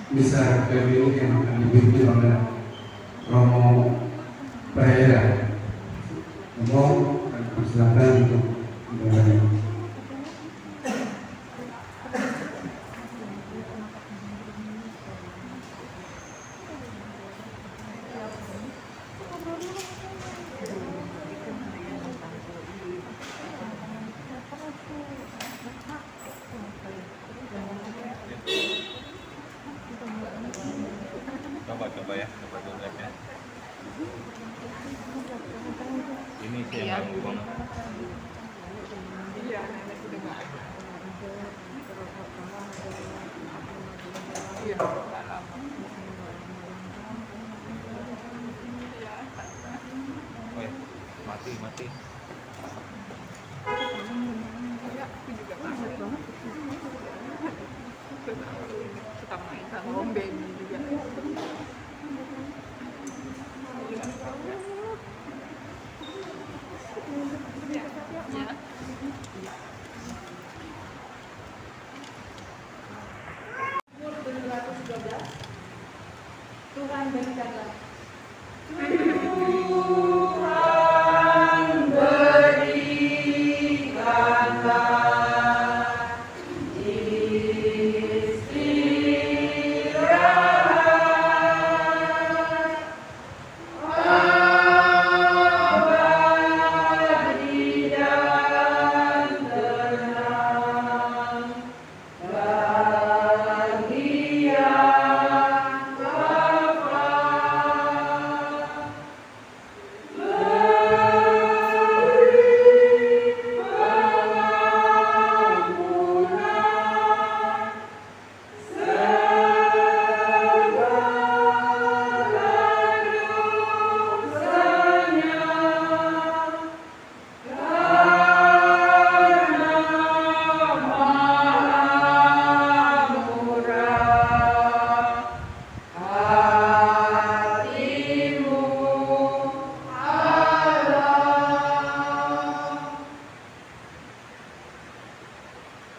misa PBU yang akan dipimpin oleh Romo Pereira. Romo, silakan untuk menjalani. Coba ya, coba dulu ya. Ini sih yang ganggu banget. Iya, nenek udah nggak ada. Iya, nggak lama. Oh ya, mati. Iya, aku juga banget banget. Kita main sama Om Benny juga. Tuhan berikanlah.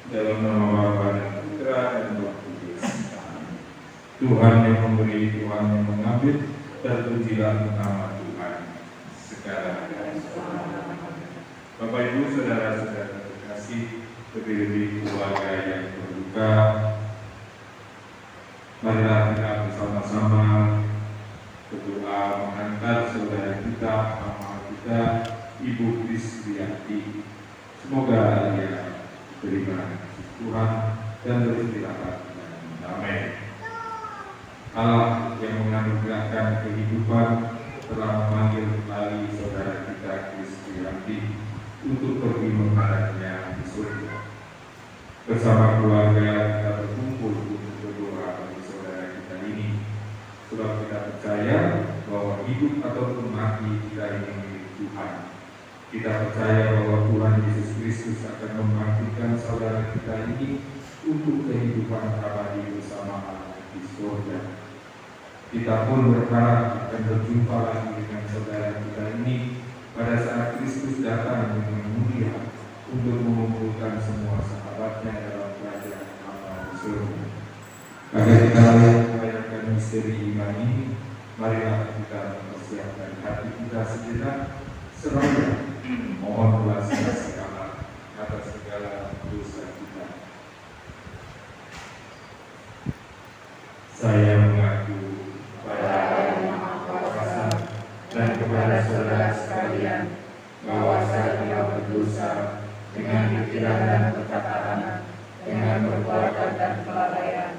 Dalam nama Bapa dan Putra dan Roh Kudus. Tuhan yang memberi, Tuhan yang mengambil, terpujilah nama Tuhan sekarang. Bapak Ibu, saudara-saudara terkasih, lebih-lebih keluarga yang berduka, marilah kita bersama-sama berdoa menghantar saudara kita, mama kita, Ibu Krisdianti. Semoga ia terima Tuhan dan beristirahat dengan damai. Allah yang menganugerahkan kehidupan telah memanggil kembali saudara kita Krisdianti untuk pergi menghadapnya di surga. Bersama keluarga kita berkumpul untuk berdoa bagi saudara kita ini, sebab kita percaya bahwa hidup ataupun mati kita ini milik Tuhan. Kita percaya bahwa Tuhan Yesus Kristus akan membangkitkan saudara kita ini untuk kehidupan abadi bersama Allah di surga. Kita pun berharap akan berjumpa lagi dengan saudara kita ini pada saat Kristus datang dengan mulia untuk mengumpulkan semua sahabatnya dalam kerajaan Allah di surga. Agar kita layak merayakan misteri iman ini, marilah kita mempersiapkan hati kita sejenak, seraya mohon belas kasih Allah atas segala dosa kita. Saya mengaku kepada Allah yang Maha Kuasa dan kepada saudara sekalian bahwa saya telah berdosa dengan pikiran dan perkataan, dengan perbuatan dan kelalaian.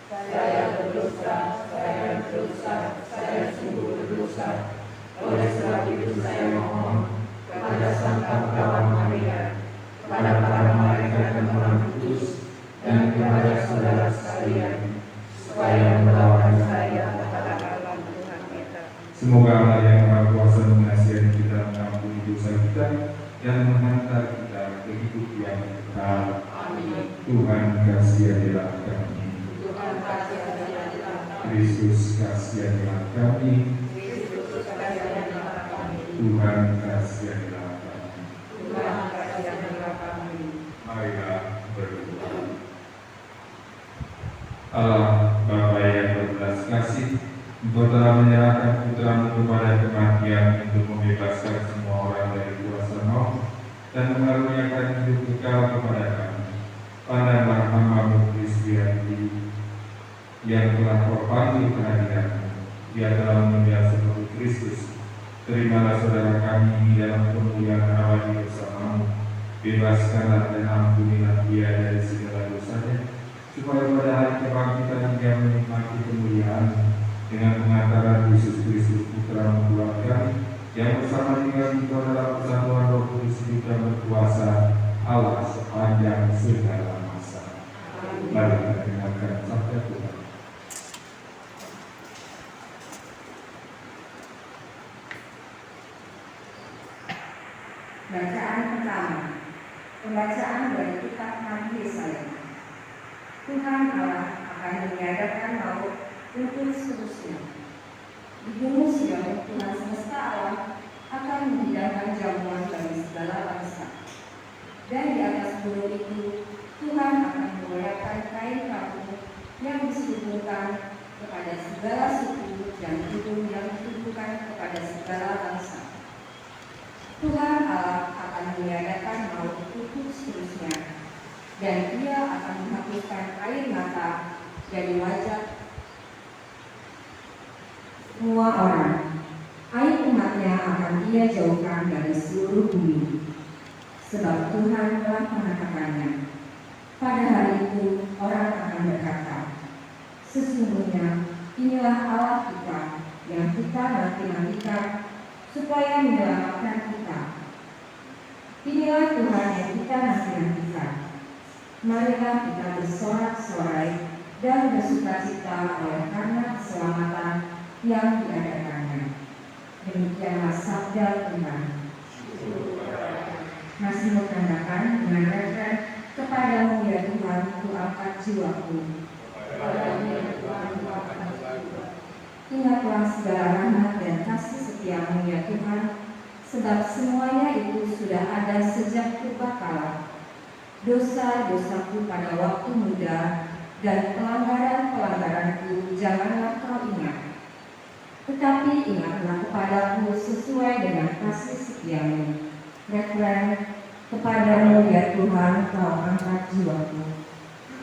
Saya berdosa, saya sungguh berdosa. Oleh sebab itu saya mohon kepada Santa Perawan Maria, kepada para malaikat dan orang kudus, dan kepada saudara sekalian, supaya melawan saya Dalam Tuhan kita. Semoga Allah yang Maha Kuasa mengasihi kita, mengampuni dosa kita, dan menghantar kita ke hidup yang kekal. Amin. Tuhan kasihanilah kami. Tuhan kasihanilah kami. Kristus kasihanilah kami. Kristus kasihanilah kami. Tuhan kasihanilah kami. Tuhan kasihanilah kami. Marilah berdoa. Allah Bapa Bapa yang berbelas kasih, Engkau telah menyerahkan putra-Mu kepada kematian untuk membebaskan semua orang dari kuasa maut dan mengaruniakan hidup kekal kepada kami. Pandanglah hamba-Mu Kristianti yang telah Kau panggil kehadiran-Mu. Dia telah meninggal seperti Kristus. Terimalah saudara kami di dalam kemuliaan abadi bersama-Mu. Bebaskanlah dan ampunilah dia dari segala dosanya, supaya pada hari kebangkitan dia menikmati kemuliaan dengan pengantaran Yesus Kristus Putra-Mu Tuhan kami, yang bersama dengan Engkau dalam persatuan Roh Kudus hidup dan berkuasa Allah sepanjang segala masa. Mari kita dengarkan sabda Tuhan. Bacaan pertama. Pembacaan dari kitab Nabi Yesaya. Tuhan Allah akan meniadakan maut untuk seterusnya. Di gunung Sion, Tuhan semesta alam akan menghidangkan jamuan bagi segala bangsa. Dan di atas gunung itu, Tuhan akan mengoyakkan kain kampung yang disuguhkan kepada segala suku dan hidung yang ditujukan kepada segala bangsa. Tuhan Allah akan meniadakan maut untuk seterusnya, dan Ia akan menghapuskan air mata dari wajah semua orang. Aib umatnya akan Ia jauhkan dari seluruh bumi, sebab Tuhan telah mengatakannya. Pada hari itu orang akan berkata, sesungguhnya inilah Allah kita yang kita nanti-nantikan supaya menyelamatkan kita. Inilah Tuhan yang kita nanti-nantikan. Marilah kita bersorak-sorai dan bersukacita oleh karena keselamatan yang diadakannya. Demikianlah sabda Tuhan. Masih mengatakan dengan referen, kepadamu ya Tuhan ku angkat jiwaku. Ingatlah segala rahmat dan kasih setia-Mu ya Tuhan, sebab semuanya itu sudah ada sejak purbakala. Dosa-dosaku pada waktu muda dan pelanggaran-pelanggaranku janganlah Kau ingat. Tetapi ingatlah kepadaku sesuai dengan kasih setia-Mu. Referen, kepadamu ya Tuhan Kau angkat jiwaku.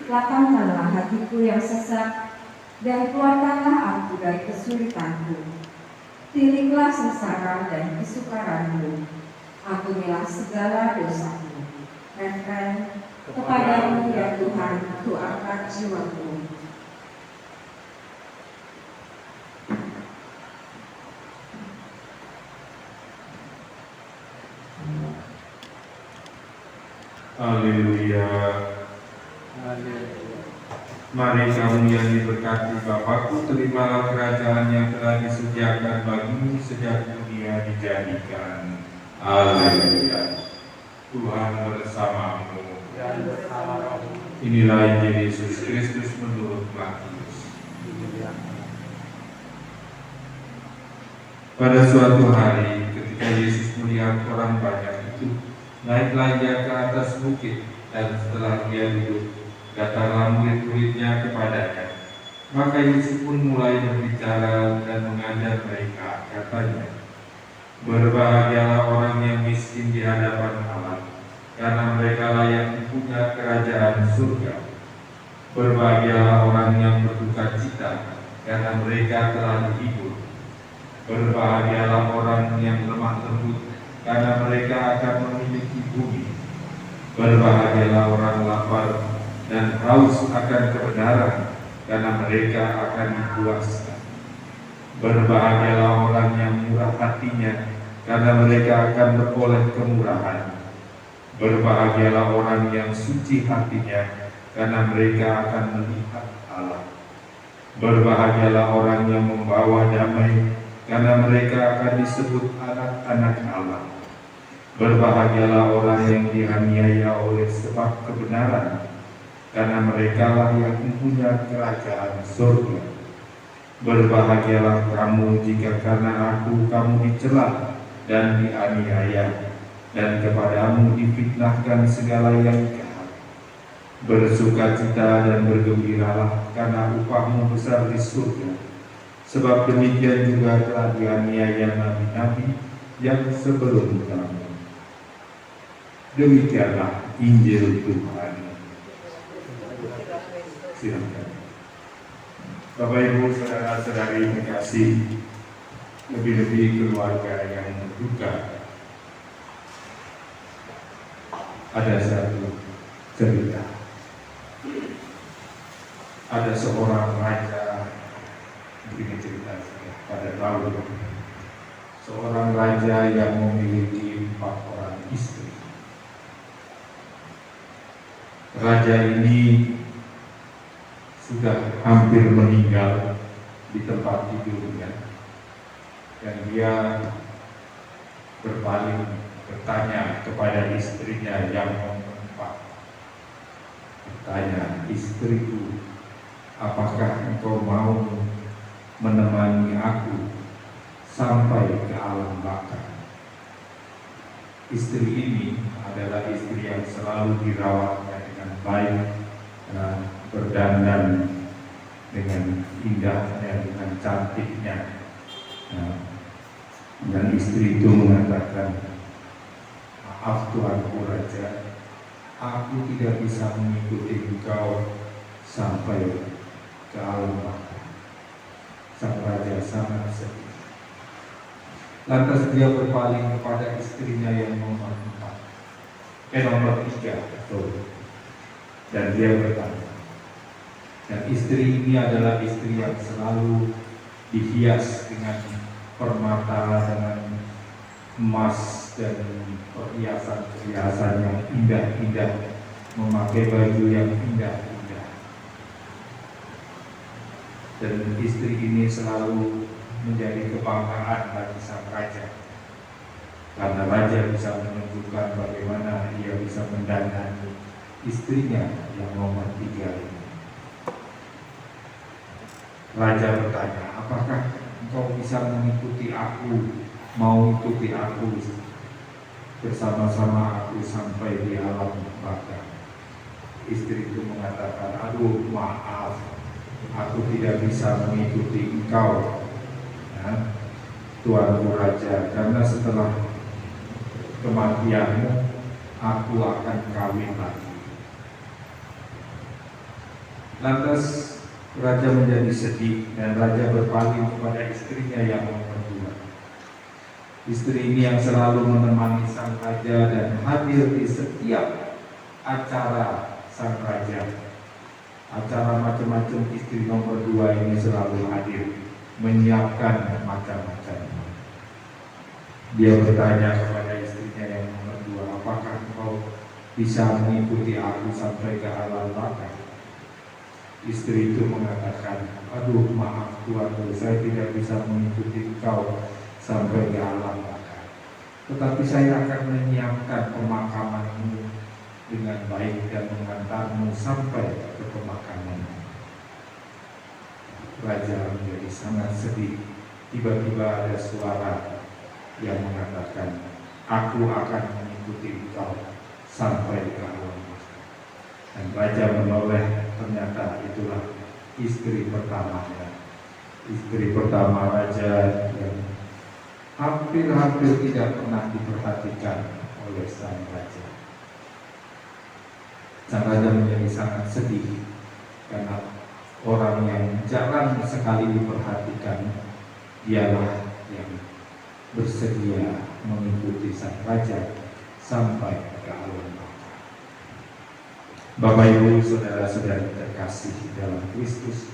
Lapangkanlah hatiku yang sesak dan keluarkanlah aku dari kesulitanku. Tiliklah sengsara dan kesukaranmu. Ampunilah segala dosaku. Referen, kepadamu ya Tuhan ku angkat jiwaku. Haleluya. Mari kamu yang diberkati Bapakku, terimalah kerajaan yang telah disediakan bagimu sejak dunia dijadikan. Haleluya. Tuhan bersamamu. Inilah Injil Yesus Kristus menurut Matius. Pada suatu hari, ketika Yesus melihat orang banyak itu, naiklah Ia ke atas bukit, dan setelah Ia duduk, datanglah murid-muridnya kepadanya. Maka Yesus pun mulai berbicara dan mengajar mereka, katanya, berbahagialah orang yang miskin di hadapan Allah, karena mereka layak mempunyai kerajaan surga. Berbahagialah orang yang berduka cita, karena mereka telah dihibur. Berbahagialah orang yang lemah lembut, karena mereka akan memiliki bumi. Berbahagialah orang lapar dan haus akan kebenaran, karena mereka akan dipuaskan. Berbahagialah orang yang murah hatinya, karena mereka akan beroleh kemurahan. Berbahagialah orang yang suci hatinya, karena mereka akan melihat Allah. Berbahagialah orang yang membawa damai, karena mereka akan disebut anak-anak Allah. Berbahagialah orang yang dianiaya oleh sebab kebenaran, karena merekalah yang mempunyai kerajaan surga. Berbahagialah kamu jika karena aku kamu dicela dan dianiaya, dan kepadamu difitnahkan segala yang jahat. Bersukacita dan bergembiralah, karena upahmu besar di surga. Sebab demikian juga telah dianiaya nabi-nabi yang sebelum kamu. Demikianlah Injil Tuhan. Silakan. Bapak Ibu saudara-saudari terkasih, lebih-lebih keluarga yang berduka. Ada satu cerita. Ada seorang raja, begini cerita pada tahun. Seorang raja yang memiliki 4 orang istri. Raja ini sudah hampir meninggal di tempat tidurnya, dan dia berpaling bertanya kepada istrinya yang keempat. Bertanya, istriku, apakah engkau mau menemani aku sampai ke alam baka? Istri ini adalah istri yang selalu dirawatnya dengan baik, berdandan dengan indahnya, dengan cantiknya. Dan istri itu mengatakan, maaf Tuanku Raja, aku tidak bisa mengikuti engkau sampai ke alam baka. Sang raja sangat sedih. Lantas dia berpaling kepada istrinya yang nomor 3, dan dia bertanya. Dan istri ini adalah istri yang selalu dihias dengan permata, dengan emas dan perhiasan-perhiasan yang indah-indah, memakai baju yang indah-indah. Dan istri ini selalu menjadi kebanggaan bagi sang raja, karena raja bisa menunjukkan bagaimana ia bisa mendandani istrinya yang nomor 3 ini. Raja bertanya, apakah engkau bisa mengikuti aku, mau ikuti aku bersama-sama aku sampai di alam baka? Istri itu mengatakan, aduh maaf, aku tidak bisa mengikuti engkau, Tuanku Raja, karena setelah kematianmu aku akan kawin lagi. Lantas raja menjadi sedih, dan raja berpaling kepada istrinya yang nomor 2. Istri ini yang selalu menemani sang raja dan hadir di setiap acara sang raja. Acara macam-macam, istri nomor 2 ini selalu hadir, menyiapkan macam-macam. Dia bertanya kepada istrinya yang nomor 2, apakah engkau bisa mengikuti aku sampai ke alam baka? Istri itu mengatakan, aduh maaf Tuanku, saya tidak bisa mengikuti engkau sampai ke alam baka, tetapi saya akan menyiapkan pemakamanmu dengan baik dan mengantarmu sampai ke pemakamanmu. Raja menjadi sangat sedih. Tiba-tiba ada suara yang mengatakan, aku akan mengikuti engkau sampai ke alam baka. Dan raja menoleh, ternyata itulah istri pertamanya. Istri pertama raja yang hampir-hampir tidak pernah diperhatikan oleh sang raja. Sang raja menjadi sangat sedih karena orang yang jarang sekali diperhatikan dialah yang bersedia mengikuti sang raja sampai ke alam baka. Bapak Ibu saudara-saudari terkasih dalam Kristus,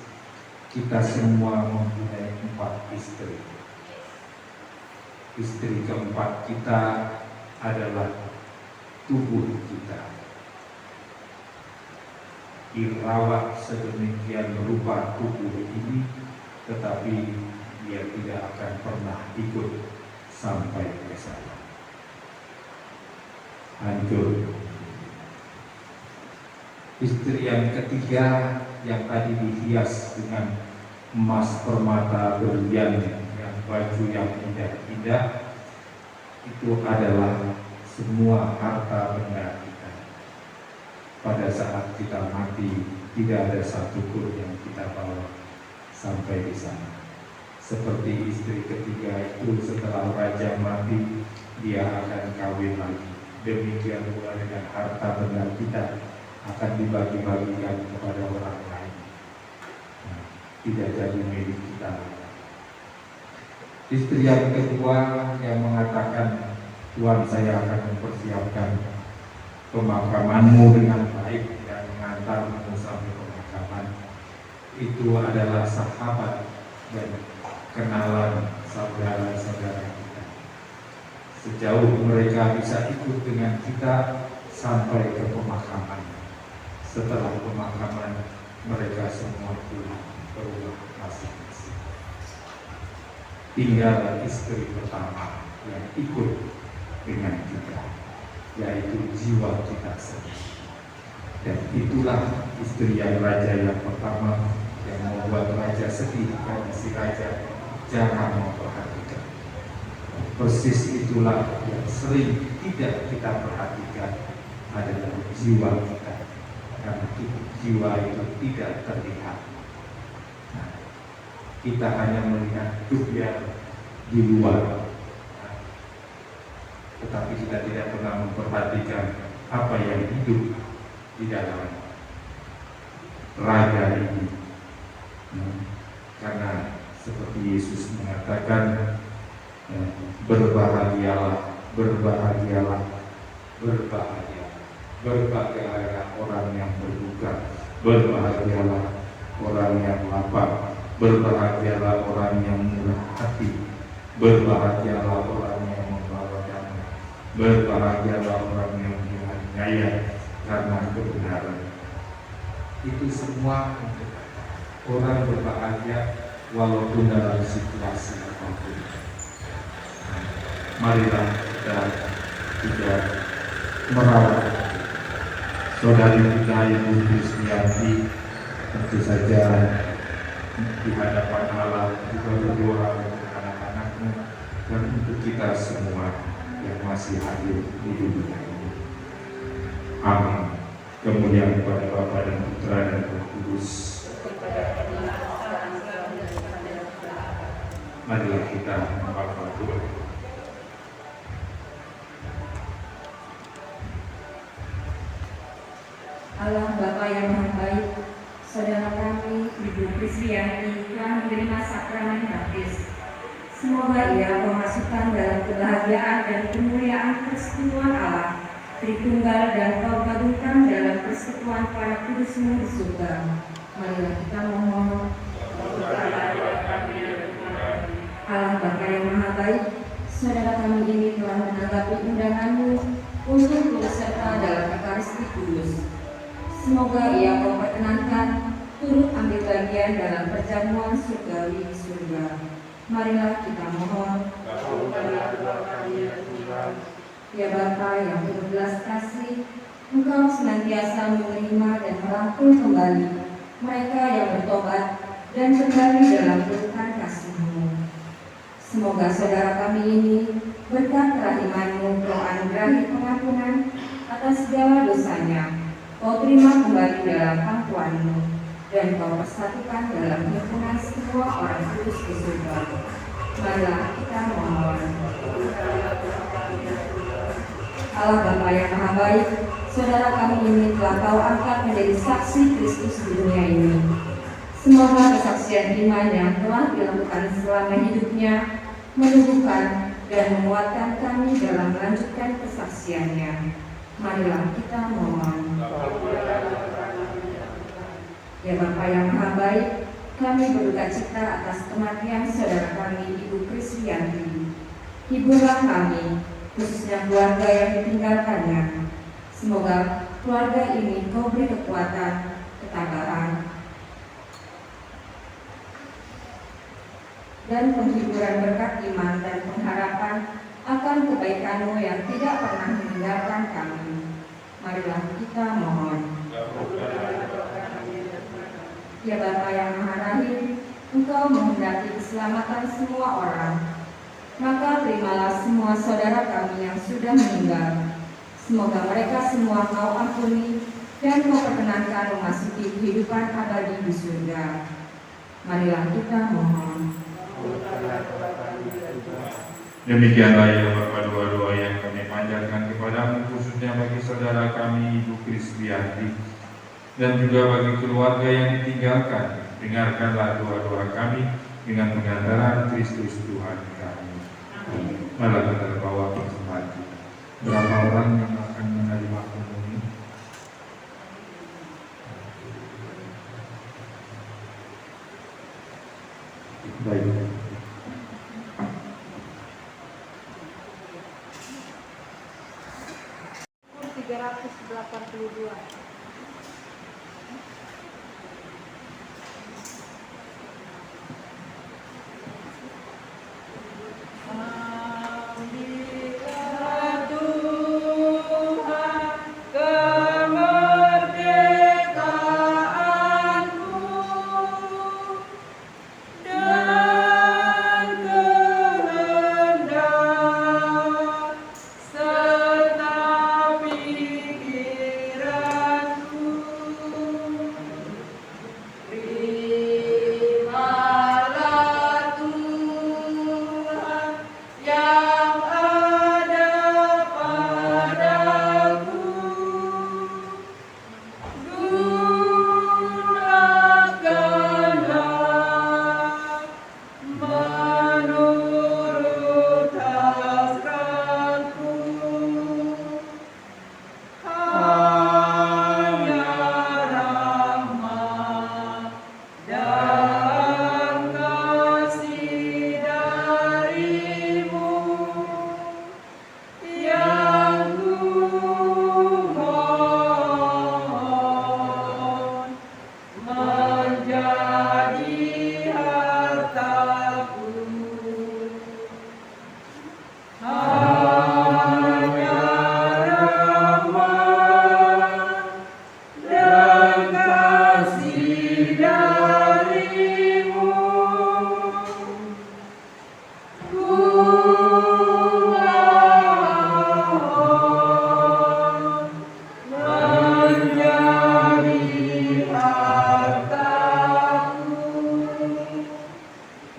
kita semua mempunyai 4 istri. Istri keempat kita adalah tubuh kita. Dirawat sedemikian rupa tubuh ini, tetapi dia tidak akan pernah ikut sampai ke sana. Hancur. Istri yang ketiga yang tadi dihias dengan emas, permata, berlian, yang baju yang indah-indah, itu adalah semua harta benda kita. pada saat kita mati tidak ada satu pun yang kita bawa sampai di sana. Seperti istri ketiga itu, setelah raja mati dia akan kawin lagi. Demikian pula dengan harta benda kita akan dibagi-bagikan kepada orang lain. Nah, tidak jadi milik kita. Istri yang kedua yang mengatakan, Tuhan, saya akan mempersiapkan pemakamanmu dengan baik dan mengantarmu sampai pemakaman. Itu adalah sahabat dan kenalan saudara-saudara kita. Sejauh mereka bisa ikut dengan kita sampai ke pemakaman. Setelah pemakaman, mereka semua pulang ke rumah masing-masing. Tinggal istri pertama yang ikut dengan kita, yaitu jiwa kita sendiri. Dan itulah istri yang raja yang pertama yang membuat raja sedih, karena si raja jarang memperhatikan. Persis itulah yang sering tidak kita perhatikan adalah jiwa kita, karena jiwa itu tidak terlihat. Nah, kita hanya melihat dunia di luar, tetapi kita tidak pernah memperhatikan apa yang hidup di dalam raga ini. Karena seperti Yesus mengatakan, berbahagialah, berbahagialah, berbahagialah, berbahagialah orang yang berduka, berbahagialah orang yang lapar, berbahagialah orang yang murah hati, berbahagialah orang yang membawa damai, berbahagialah orang yang dianiaya karena kebenaran. Itu semua orang berbahagia walaupun dalam situasi apapun. Marilah kita tidak merawat saudari kita Ibu Kristianti, tentu saja di hadapan Allah juga berdoa untuk anak-anakmu dan untuk kita semua yang masih hadir di dunia ini. Amin. Kemuliaan kepada Bapa dan Putra dan Roh Kudus. Marilah kita membaca doa. Allah Bapa yang Maha Baik, saudara kami Ibu Kristianti telah menerima sakramen baptis. Semoga ia memasukkan dalam kebahagiaan dan kemuliaan persekutuan Allah Tritunggal dan kau gabungkan dalam persekutuan para kudusmu di surga. Marilah kita memohon. Allah Bapa yang Maha Baik, saudara kami ini telah menanggapi undanganmu untuk turut serta dalam Ekaristi Kudus. Semoga ia memperkenankan turut ambil bagian dalam perjamuan surgawi di surga. Marilah kita mohon. Ya Bapa yang penuh belas kasih, Engkau senantiasa menerima dan merangkul kembali mereka yang bertobat dan kembali dalam pelukan kasih-Mu. Semoga saudara kami ini berkat kerahiman-Mu Kau anugerahi pengampunan atas segala dosanya. Kau terima kembali dalam pangkuan-Mu dan Kau persatukan dalam himpunan semua orang kudus di surga. Marilah kita mohon. Allah Bapa yang Maha Baik, saudara kami ini telah Kau angkat menjadi saksi Kristus di dunia ini. Semoga kesaksian iman yang telah dilakukan selama hidupnya meneguhkan dan menguatkan kami dalam melanjutkan kesaksiannya. Marilah kita mohon. Ya Bapa yang Maha Baik, kami berduka cita atas kematian saudara kami Ibu Kristianti. Hiburlah kami, khususnya keluarga yang ditinggalkannya. Semoga keluarga ini Kau beri kekuatan, ketabahan, dan penghiburan berkat iman dan pengharapan akan kebaikan-Mu yang tidak pernah meninggalkan kami. Marilah kita mohon. Ya Bapa yang Maha Rahim, Engkau menghendaki keselamatan semua orang. Maka terimalah semua saudara kami yang sudah meninggal. Semoga mereka semua Kau ampuni dan Kau perkenankan memasuki kehidupan abadi di surga. Marilah kita mohon. Demikianlah ya Bapa, doa-doa yang kami panjatkan kepadamu, khususnya bagi saudara kami Ibu Kristianti dan juga bagi keluarga yang ditinggalkan. Dengarkanlah doa-doa kami dengan pengantaran Kristus Tuhan kami. Malah kita bawa persembahan kita. Berapa orang yang akan menerima komuni? Baik.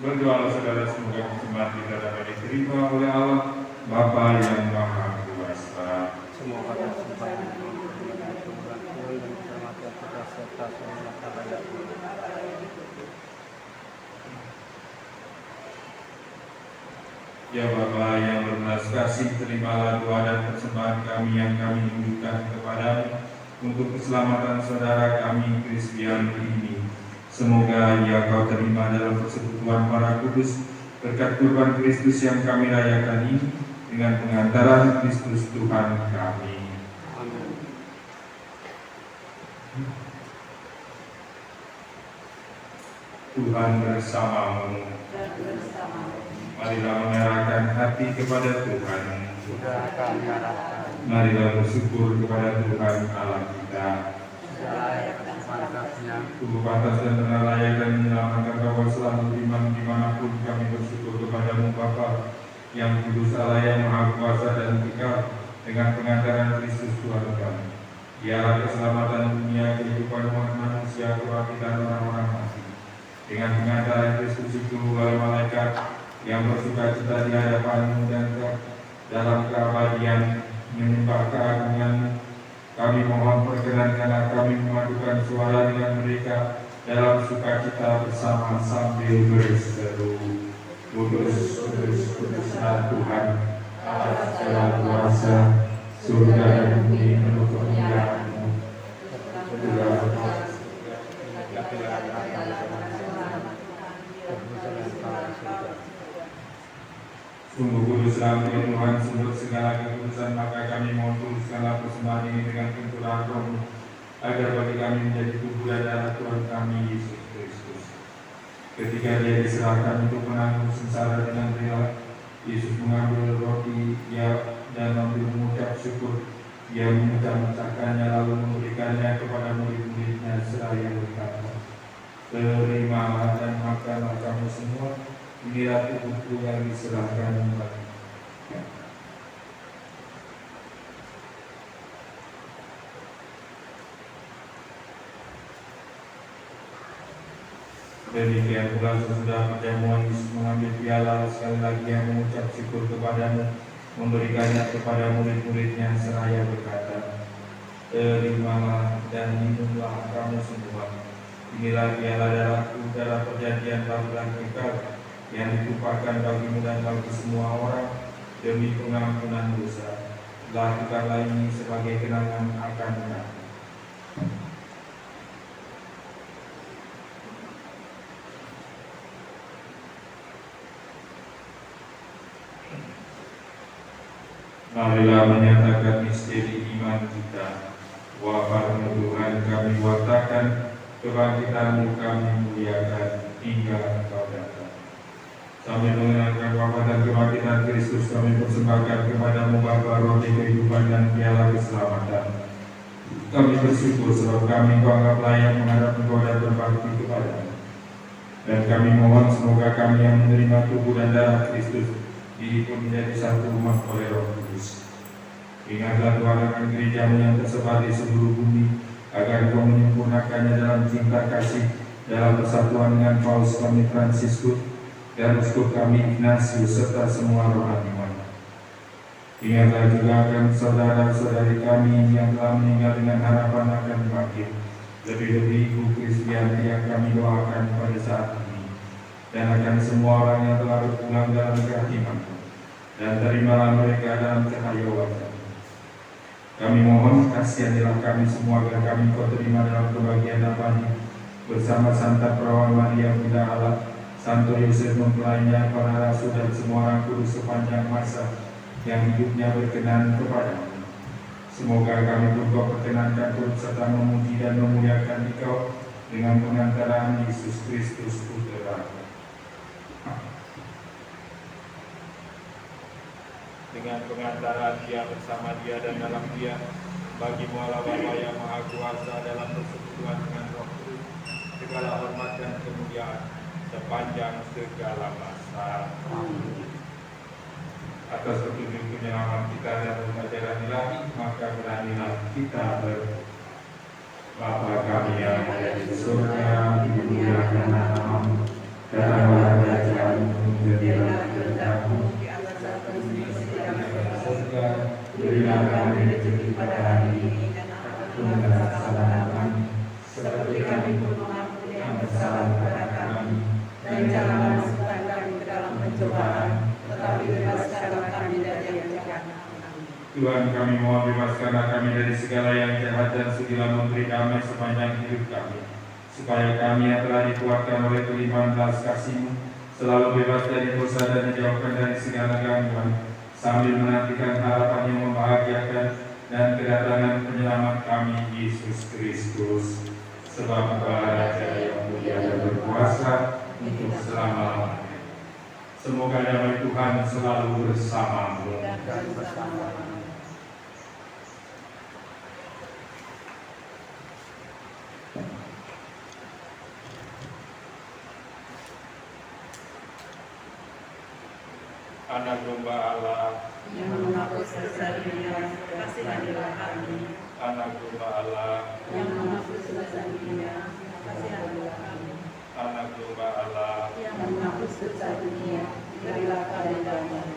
Berdoalah saudara, semoga persembahan kita dapat diterima oleh Allah Bapa yang Maha Kuasa. Semoga persembahan dan keselamatan kita serta seluruh rakyat. Ya Bapa yang berbelas kasih, terimalah doa dan persembahan kami yang kami tunjukkan kepadamu untuk keselamatan saudara kami Kristianti ini. Semoga ya Kau terima dalam persekutuan para kudus berkat kurban Kristus yang kami rayakan ini dengan pengantaran Kristus Tuhan kami. Amin. Tuhan bersamamu. Marilah menyerahkan hati kepada Tuhan. Sudah kami arahkan. Marilah bersyukur kepada Tuhan Allah kita. Tuhan batas dan benar layak dan menyelamatkan Kau selalu iman dimanapun kami bersyukur kepadamu Bapa yang kudus, Allah yang Maha Kuasa dan kekal, dengan pengantaran Kristus Tuhan kami. Ialah keselamatan dunia, kehidupan umat manusia, kebangkitan orang-orang mati. Dengan pengantaran Kristus itu, wahai malaikat yang bersuka cita di hadapanmu dan dalam keabadian menyembah keagunganmu, kami mohon perkenankanlah kami memadukan suara dengan mereka dalam sukacita bersama sambil berseru, Kudus, Kudus, Kuduslah Tuhan, atas segala kuasa, surga dan bumi penuh kemuliaan-Mu. Sungguh kuduslah Tuhan, sumber segala kekudusan, maka kami mohon tuliskanlah persembahan ini dengan pencurahan Roh-Mu, agar bagi kami menjadi tubuh dan darah Tuhan kami Yesus Kristus. Ketika Dia diserahkan untuk menanggung sengsara dengan rela, Yesus mengambil roti dan sambil mengucap syukur, Dia memecah-mecahkannya lalu memberikannya kepada murid-muridnya seraya berkata, "Terimalah dan makanlah kamu semua, inilah tubuhku yang diserahkan untukmu." Demikian pula sesudah perjamuan Yesus mengambil piala, sekali lagi yang mengucap syukur kepadamu, memberikannya kepada murid-muridnya seraya berkata, terimalah dan minumlah kamu semua. Inilah piala darahku, darah perjanjian baru dan kekal, yang ditumpahkan bagimu dan bagi semua orang demi pengampunan dosa. Lakukanlah ini sebagai kenangan akan aku. Marilah menyatakan misteri iman kita. Wafatmu Tuhan kami wartakan, kebangkitanmu kami muliakan hingga Engkau datang. Sambil mengenangkan wafat dan kebangkitan Kristus, kami persembahkan kepadamu Bapa, roti kehidupan dan piala keselamatan. Kami bersyukur sebab kami Engkau anggap layak menghadap Engkau dan berbakti kepadamu. Dan kami mohon semoga kami yang menerima tubuh dan darah Kristus dihimpun menjadi satu umat oleh Roh Kudus. Ingatlah Tuhan akan gerejamu yang tersebar di seluruh bumi, agar Kau menyempurnakannya dalam cinta kasih, dalam persatuan dengan Paus kami Fransiskus dan uskup kami Ignatius serta semua rohaniwan. Ingatlah juga akan saudara-saudari kami yang telah meninggal dengan harapan akan bangkit, lebih-lebih Ibu Kristianti yang kami doakan pada saat ini, dan akan semua orang yang telah berpulang dalam kerahiman-Mu, dan terimalah mereka dalam cahaya wajah. Kami mohon kasihanilah kami semua agar kami Kau terima dalam kebahagiaan abadi bersama Santa Perawan Maria Bunda Allah, Santo Yosef mempelainya, para rasul dan semua orang kudus sepanjang masa yang hidupnya berkenan kepadamu. Semoga kami pun Kau perkenankan turut serta memuji dan memuliakan Engkau dengan pengantaran Yesus Kristus Putra. Dengan pengantaran Dia, bersama Dia dan dalam Dia, bagi-Mu Allah Bapa yang Maha Kuasa dalam persekutuan dengan Roh Kudus, segala hormat dan kemuliaan sepanjang segala masa. Amin. Atas petunjuk penyelamat kita dan pembelajaran ilahi, maka beranilah kita berdoa. Bapa kami yang ada di surga, dimuliakan namamu, datanglah kerajaanmu, jadilah kehendakmu di atas surga. Berilah kami rezeki pada hari ini, dan ampunilah kesalahan kami, seperti kami pun mengampuni yang bersalah kepada kami, dan janganlah masukkan kami ke dalam pencobaan, tetapi bebaskanlah kami dari yang jahat. Tuhan, kami mohon bebaskanlah kami dari segala yang jahat dan segala memberi damai sepanjang hidup kami, supaya kami yang telah dikuatkan oleh kelimpahan belas kasih-Mu selalu bebas dari dosa dan dijauhkan dari segala gangguan, sambil menantikan harapan yang membahagiakan dan kedatangan penyelamat kami, Yesus Kristus. Sebab Engkau Raja yang mulia dan berkuasa untuk selama-lamanya. Semoga damai Tuhan selalu bersamamu. Anak domba Allah yang menghapus dosa dunia, kasihanilah kami. Anak domba Allah Yang menghapus dosa dunia, kasihanilah kami. Anak domba Allah Yang menghapus dosa dunia, berilah kami damai.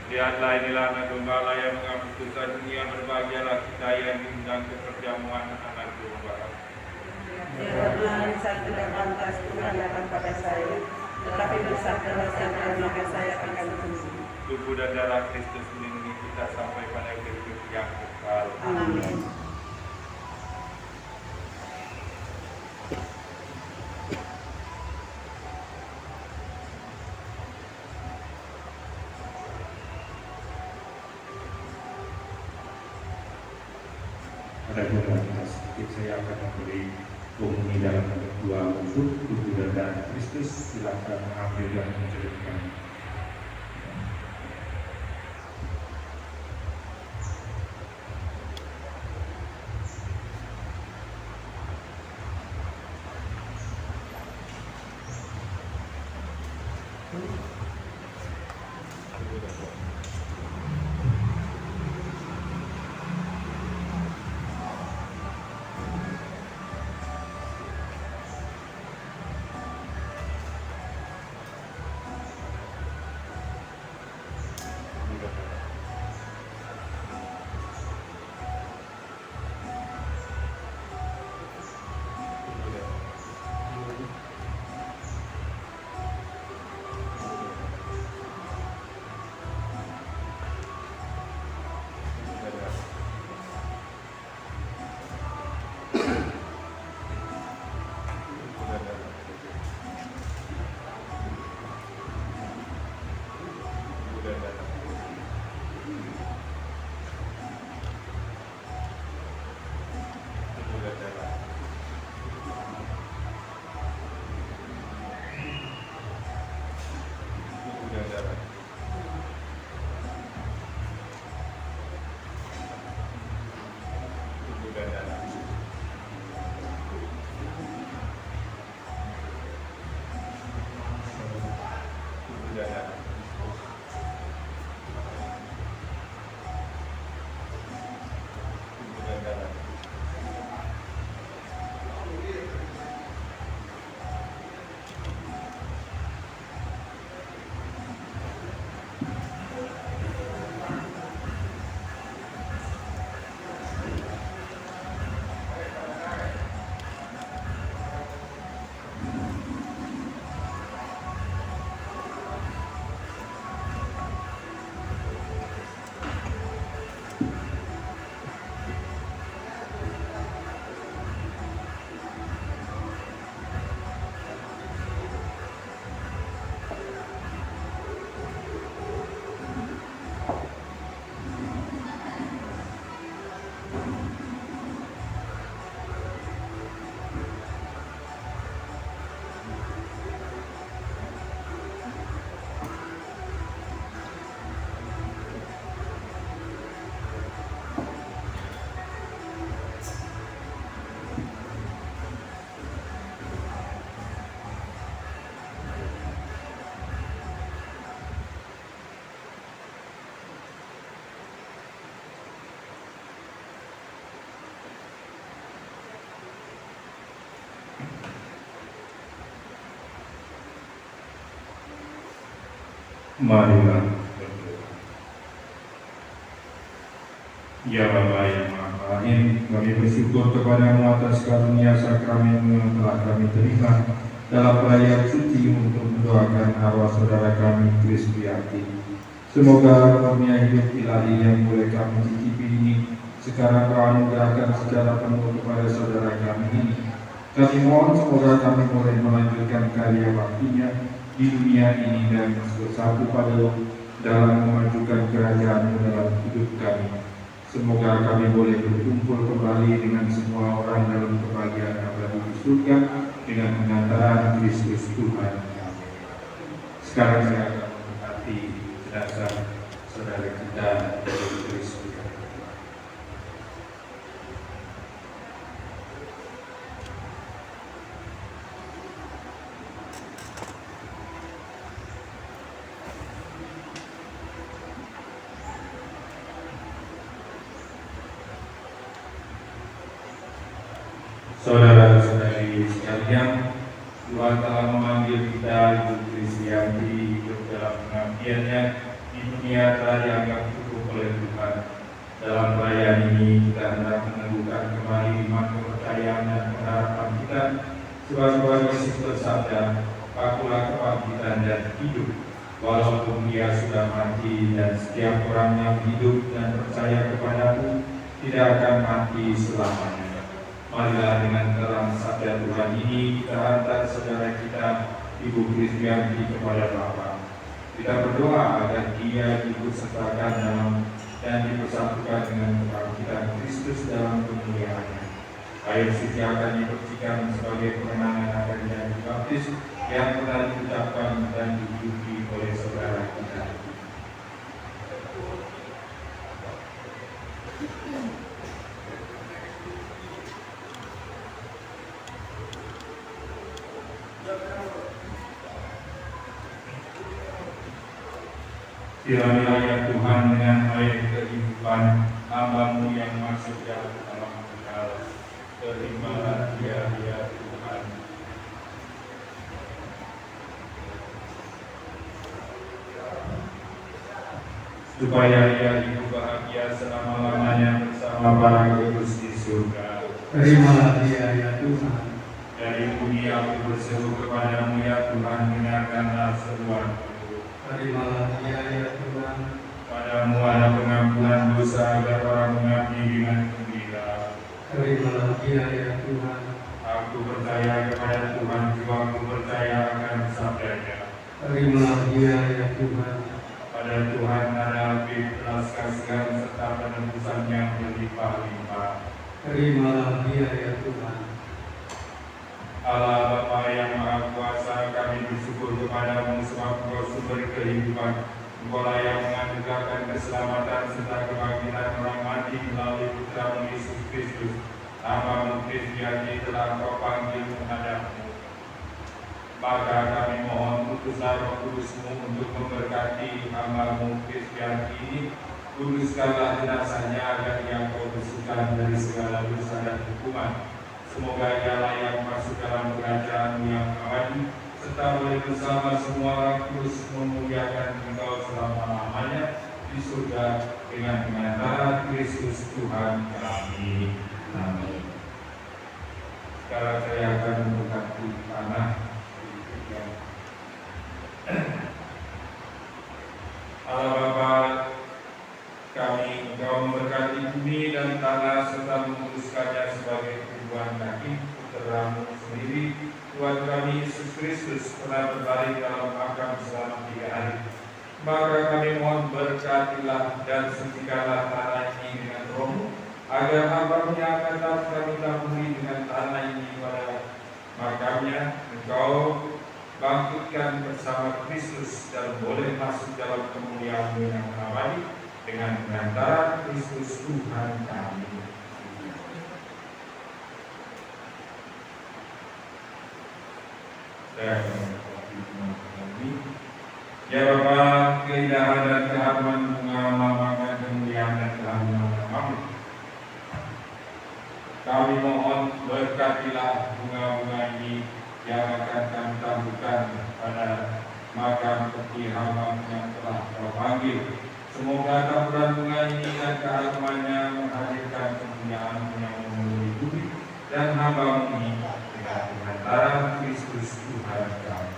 Lihatlah, inilah anak domba Allah yang menghapus dosa dunia. Berbahagialah kita yang diundang ke perjamuan anak domba. Janganlah saya tidak pantas Tuhan datang pada saya, tetapi bersabdalah saja maka saya akan sembuh. Tubuh dan darah Kristus melindungi kita sampai pada hidup yang kekal. Amin. Pada beberapa sedikit saya akan memberi komuni dalam bentuk dua unsur tubuh dan darah Kristus. Silakan mengambil dan menceritakan. Marilah berdoa. Ya Bapa yang Maha Rahim, kami bersyukur kepadamu atas karunia sakramen yang telah kami terima dalam perayaan suci untuk mendoakan arwah saudara kami Kristianti. Semoga karunia hidup ilahi yang boleh kami cicipi ini sekarang kau anugerahkan secara penuh kepada saudara kami ini. Kami mohon semoga kami boleh melanjutkan karya baktinya di dunia ini dan bersatu padamu dalam memajukan kerajaan dalam hidup kami. Semoga kami boleh berkumpul kembali dengan semua orang dalam kebahagiaan abadi di surga dengan pengantaran Kristus Tuhan. Amin. Sekarang saya akan memberkati jenazah saudara kita dari Kristus. Saudara-saudari sekalian, Tuhan telah memanggil kita hidup Kristianti, hidup dalam pengabdiannya di dunia telah dianggap cukup oleh Tuhan. Dalam perayaan ini kita hendak meneguhkan kembali iman, kepercayaan dan pengharapan kita sebagai Yesus bersabda, "Akulah kebangkitan dan hidup, walaupun dia sudah mati dan setiap orang yang hidup dan percaya kepadaku tidak akan mati selamanya." Marilah dengan terang sabda Tuhan ini kita hantar saudara kita Ibu Kristianti kepada Bapa. Kita berdoa agar dia ikut sertakan dalam dan dipersatukan dengan kebangkitan Kristus dalam kemuliaannya. Air suci akan dipercikan sebagai pengenangan akan dia dibaptis yang telah diucapkan dan dihidupi oleh saudara kita. Kiranya ya Tuhan dengan air kehidupan hamba-Mu yang masuk dalam alam kekal, terimalah dia ya Tuhan. Supaya ia hidup bahagia selama-lamanya bersama para kudus di surga. Terimalah dia ya Tuhan. Dari bumi aku berseru kepadamu ya Tuhan, dengarkanlah seruanku. Terimalah dia ya Tuhan. Padamu ada pengampunan dosa agar orang mengabdi dengan gembira. Terimalah dia ya Tuhan. Aku percaya kepada Tuhan, jiwaku percaya akan sabdanya. Terimalah dia ya Tuhan. Pada Tuhan ada lebih belas kasihan serta penebusan yang berlimpah-limpah. Terimalah dia ya Tuhan. Allah Bapa yang Maha Kuasa, kami bersyukur kepadamu sebab Engkau sumber kehidupan. Engkau yang menganugerahkan keselamatan serta kebangkitan orang mati melalui Putra-Mu Yesus Kristus. Hamba-Mu Kristianti telah Engkau panggil menghadap-Mu. Maka kami mohon utuslah Roh Kudus-Mu untuk memberkati hamba-Mu Kristianti ini. Kuduskanlah jenazahnya agar ia Engkau bersihkan dari segala dosa dan hukuman. Semoga ia layak masuk dalam kerajaan yang abadi, serta boleh bersama semua orang kudus memuliakan Engkau selama-lamanya di surga dengan pengantaran Kristus Tuhan kami. Amin. Sekarang saya akan memberkati tanah. Allah Bapa kami, Engkau memberkati bumi dan tanah serta menguduskannya sebagai tumbuhan kaki Putra-Mu sendiri. Tuhan kami Yesus Kristus telah berbalik dalam makam selama 3 hari. Maka kami mohon berkatilah dan sucikanlah tanah ini dengan Roh-Mu, agar hamba-Mu yang akan datang kami taburi dengan tanah ini pada makamnya. Engkau bangkitkan bersama Kristus dan boleh masuk dalam kemuliaan-Mu yang abadi dengan pengantaran Kristus Tuhan kami. Ya Bapa, keindahan dan keharuman bunga melambangkan kemuliaan dan keharuman nama-Mu. Kami mohon berkatilah bunga-bunga hamba ini dengan pengantaran Kristus Tuhan kami.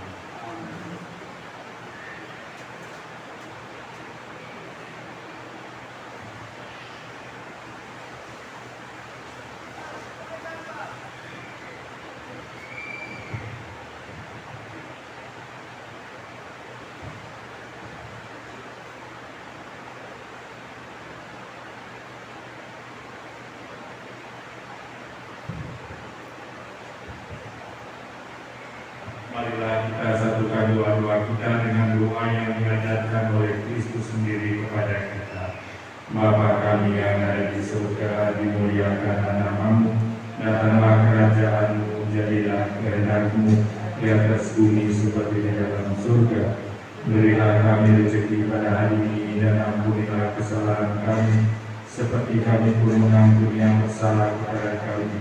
Marilah kita satukan doa-doa kita dengan doa yang diajarkan oleh Kristus sendiri kepada kita. Bapa kami yang ada di surga, dimuliakanlah nama-Mu, datanglah kerajaan-Mu, jadilah kehendak-Mu di atas bumi seperti di dalam surga. Berilah kami rezeki pada hari ini dan ampunilah kesalahan kami, seperti kami pun mengampuni yang bersalah kepada kami.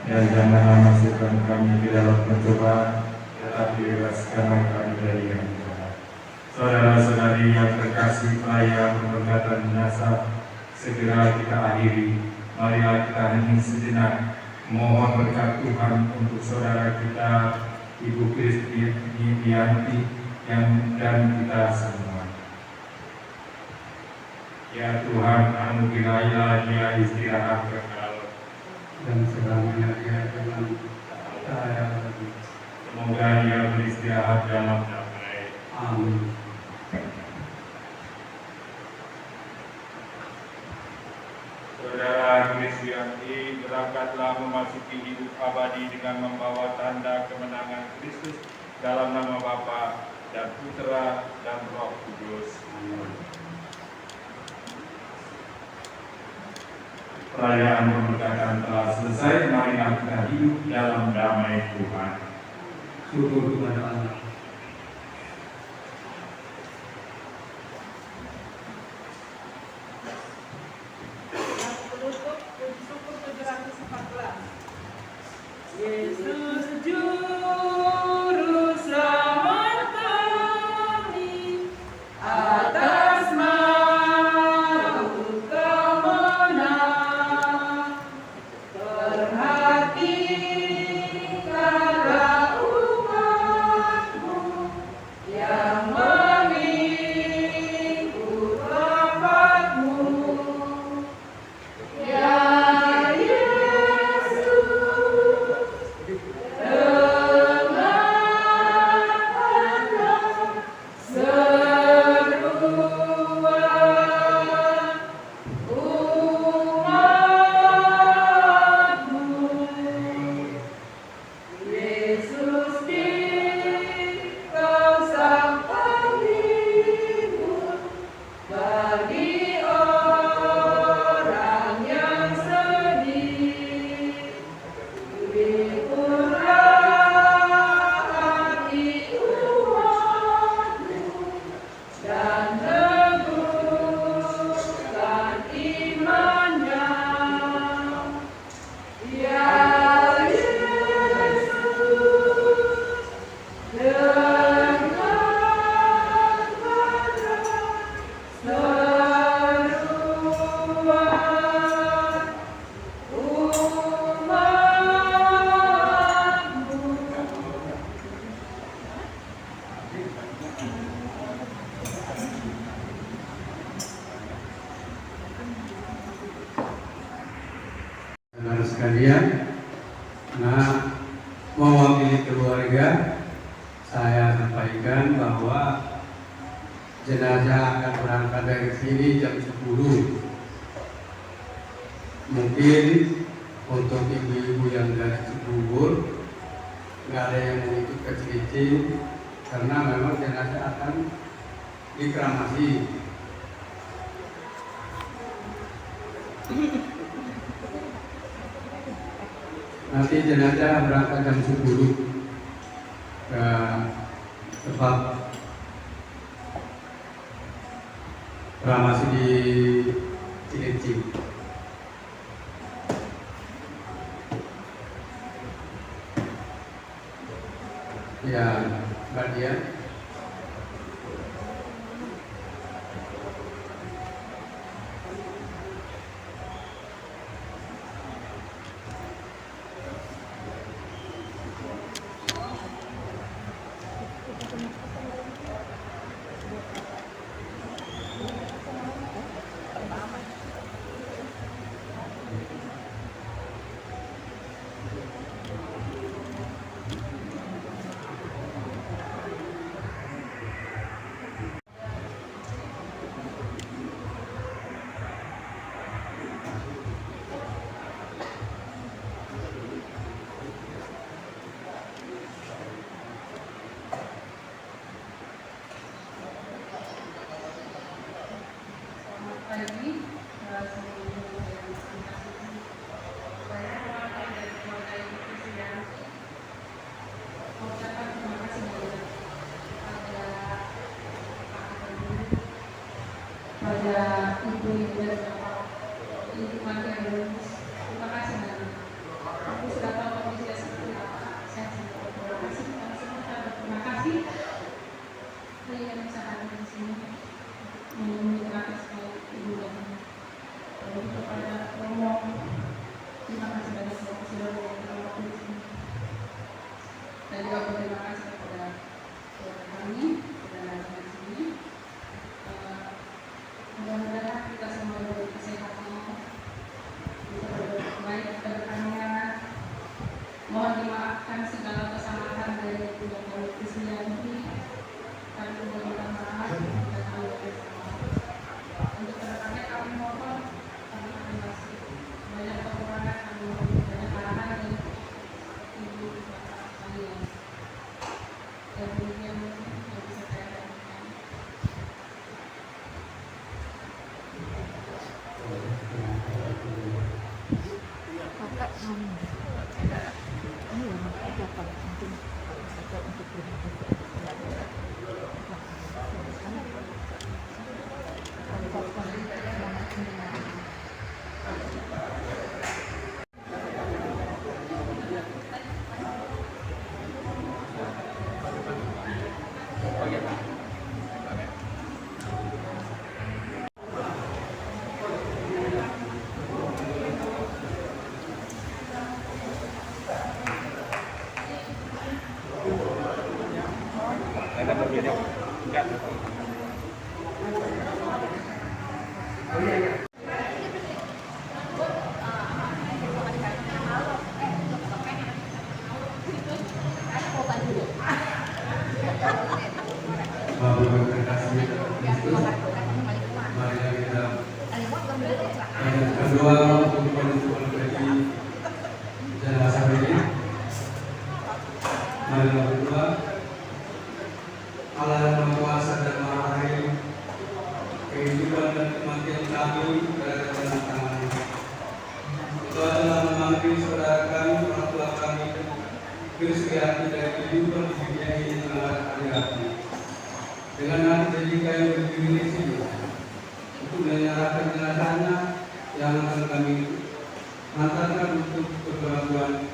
Dan janganlah masukkan kami ke dalam pencobaan, tetapi bebaskanlah kami dari yang jahat. Saudara-saudari yang terkasih, perayaan pemberkatan jenazah segera kita akhiri. Marilah kita hening sejenak, mohon berkat Tuhan untuk saudara kita Ibu Kristianti dan kita semua. Ya Tuhan, anugerahilah dia istirahat kekal, dan selamanya dia dengan saya. semoga dia beristirahat dalam damai. Amin. Saudara Kristianti, berangkatlah memasuki hidup abadi dengan membawa tanda kemenangan Kristus dalam nama Bapa dan Putra dan Roh Kudus. Perayaan pemberkatan telah selesai, marilah kita hidup dalam damai Tuhan. Syukur kepada Allah. Penutup puji syukur 714. Yesus juru selamat kami, atas maut kemenang. Perhatikanlah umat-Mu yang mengikut wafat-Mu. Ya Yesus, dengarkanlah seruan umat-Mu. Yesus di Kau sang penghibur bagi orang yang sedih. Hiburlah hati umat-Mu dan teguhkan imannya. Ya Yesus, dengarkanlah seruan umat-Mu. Saudara sekalian, mewakili keluarga, saya sampaikan bahwa jenazah akan berangkat dari sini jam 10. Mungkin untuk ibu-ibu yang dari Cibubur nggak ada yang mau ikut ke Cilincing karena memang jenazah akan dikremasi. Nanti jenazah berangkat jam 10 ke tempat kremasi di Cilincing. Ya, Mbak Dian. kepada Ibu dan Bapak Ibu Maria. Terima kasih Nabi. Aku sudah tahu kondisinya seperti apa. Saya sangat berterima kasih kepada semua. Terima kasih. Saya yang bisa hadir di sini mengucapkan sekali Ibu dan Bapak kepada Romo. Terima kasih banyak Bapak sudah berterima di sini. Dan juga berterima kasih kepada saudara kami dan datang di sini. Mudah-mudahan kita semua diberi kesehatan, bisa berbuat baik ke depannya. Mohon dimaafkan segala kesalahan dari Tuhan kami Kristianti. Kami meminta maaf dan kami bersama. Untuk kedepannya kami mohon, kami akan masih banyak kekurangan, kami mohon banyak arahan dari Ibu Bapak kalian. Dan demikian yang bisa saya sampaikan. Ada berbeda. Enggak. Bapak berkasih Kristus, marilah kita yang kedua untuk menentukan bagi jenazah ini. Marilah berdua. Allah yang Maha Kuasa dan Maha Adil, kehidupan dan kematian kami berada dalam tangan-Mu. Engkau telah memanggil saudara kami, orang tua kami, Kristianti dari kehidupan di dunia ini dengan hati-hati. Dengan hati jadi kayu berdiri di sini untuk menyerahkan jenazahnya yang akan kami hantarkan untuk keperluan.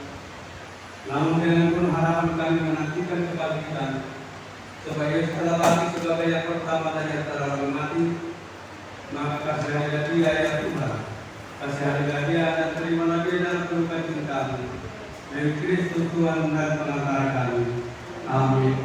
Namun dengan penuh harapan kami menantikan kebangkitan supaya setelah bangkit sebagai yang pertama dari antara orang mati, maka kasihilah Dia ya Tuhan, kasihilah Dia dan terimalah Dia dalam pelukan cinta-Mu. Demi Kristus Tuhan dan Pengantara kami. Amin.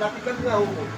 Tapi kan nggak umum.